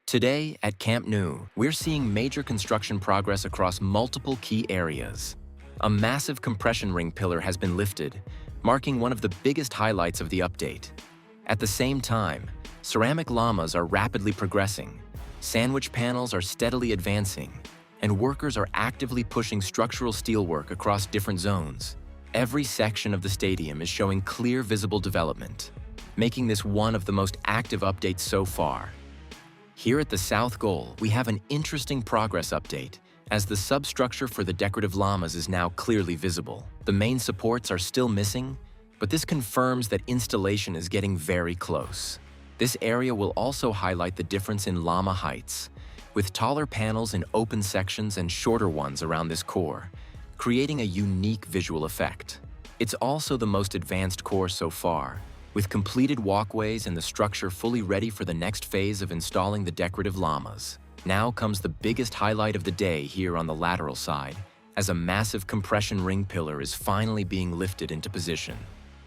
Today, at Camp Nou, we're seeing major construction progress across multiple key areas. A massive compression ring pillar has been lifted, marking one of the biggest highlights of the update. At the same time, ceramic lamas are rapidly progressing, sandwich panels are steadily advancing, and workers are actively pushing structural steelwork across different zones. Every section of the stadium is showing clear visible development, making this one of the most active updates so far. Here at the south goal, we have an interesting progress update, as the substructure for the decorative lamas is now clearly visible. The main supports are still missing, but this confirms that installation is getting very close. This area will also highlight the difference in lama heights, with taller panels in open sections and shorter ones around this core, creating a unique visual effect. It's also the most advanced core so far, with completed walkways and the structure fully ready for the next phase of installing the decorative lamas. Now comes the biggest highlight of the day here on the lateral side, as a massive compression ring pillar is finally being lifted into position.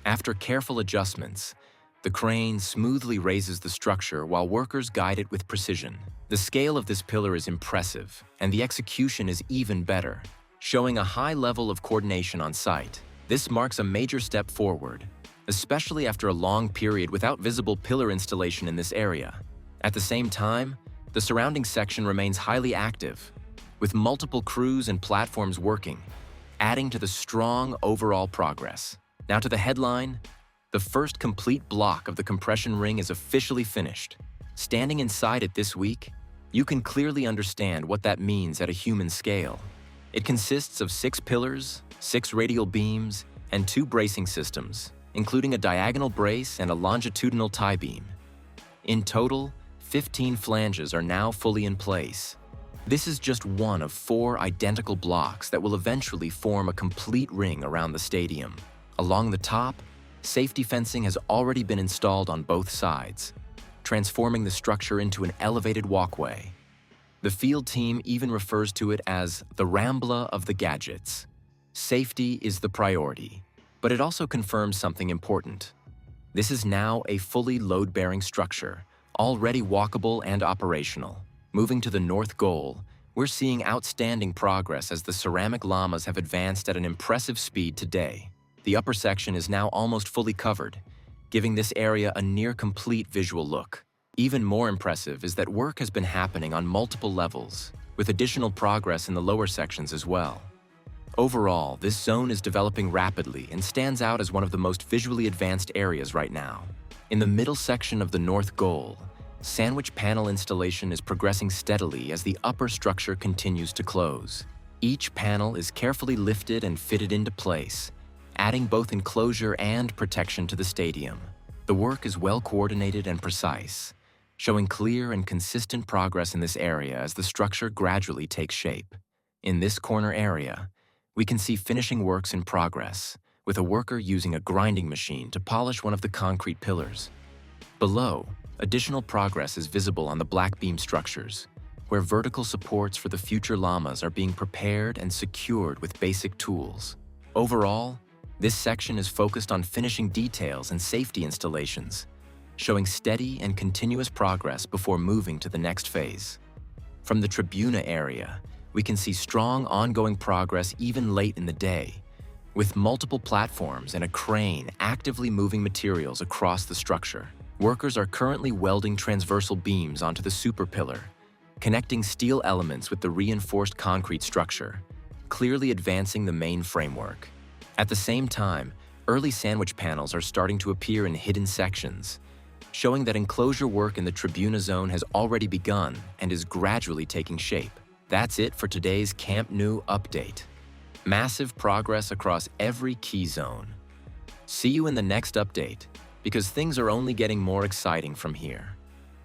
After careful adjustments, the crane smoothly raises the structure while workers guide it with precision. The scale of this pillar is impressive, and the execution is even better, showing a high level of coordination on site. This marks a major step forward, especially after a long period without visible pillar installation in this area. At the same time, the surrounding section remains highly active, with multiple crews and platforms working, adding to the strong overall progress. Now to the headline. The first complete block of the compression ring is officially finished. Standing inside it this week, you can clearly understand what that means at a human scale. It consists of 6 pillars, 6 radial beams, and 2 bracing systems, including a diagonal brace and a longitudinal tie beam. In total, 15 flanges are now fully in place. This is just one of 4 identical blocks that will eventually form a complete ring around the stadium. Along the top, safety fencing has already been installed on both sides, transforming the structure into an elevated walkway. The field team even refers to it as the Rambla of the gadgets. Safety is the priority, but it also confirms something important. This is now a fully load-bearing structure, already walkable and operational. Moving to the north goal, we're seeing outstanding progress as the ceramic lamas have advanced at an impressive speed today. The upper section is now almost fully covered, giving this area a near-complete visual look. Even more impressive is that work has been happening on multiple levels, with additional progress in the lower sections as well. Overall, this zone is developing rapidly and stands out as one of the most visually advanced areas right now. In the middle section of the north goal, sandwich panel installation is progressing steadily as the upper structure continues to close. Each panel is carefully lifted and fitted into place, adding both enclosure and protection to the stadium. The work is well coordinated and precise, showing clear and consistent progress in this area as the structure gradually takes shape. In this corner area, we can see finishing works in progress, with a worker using a grinding machine to polish one of the concrete pillars. Below, additional progress is visible on the black beam structures, where vertical supports for the future lamas are being prepared and secured with basic tools. Overall, this section is focused on finishing details and safety installations, showing steady and continuous progress before moving to the next phase. From the tribuna area, we can see strong ongoing progress even late in the day, with multiple platforms and a crane actively moving materials across the structure. Workers are currently welding transversal beams onto the super pillar, connecting steel elements with the reinforced concrete structure, clearly advancing the main framework. At the same time, early sandwich panels are starting to appear in hidden sections, showing that enclosure work in the tribuna zone has already begun and is gradually taking shape. That's it for today's Camp Nou update. Massive progress across every key zone. See you in the next update, because things are only getting more exciting from here.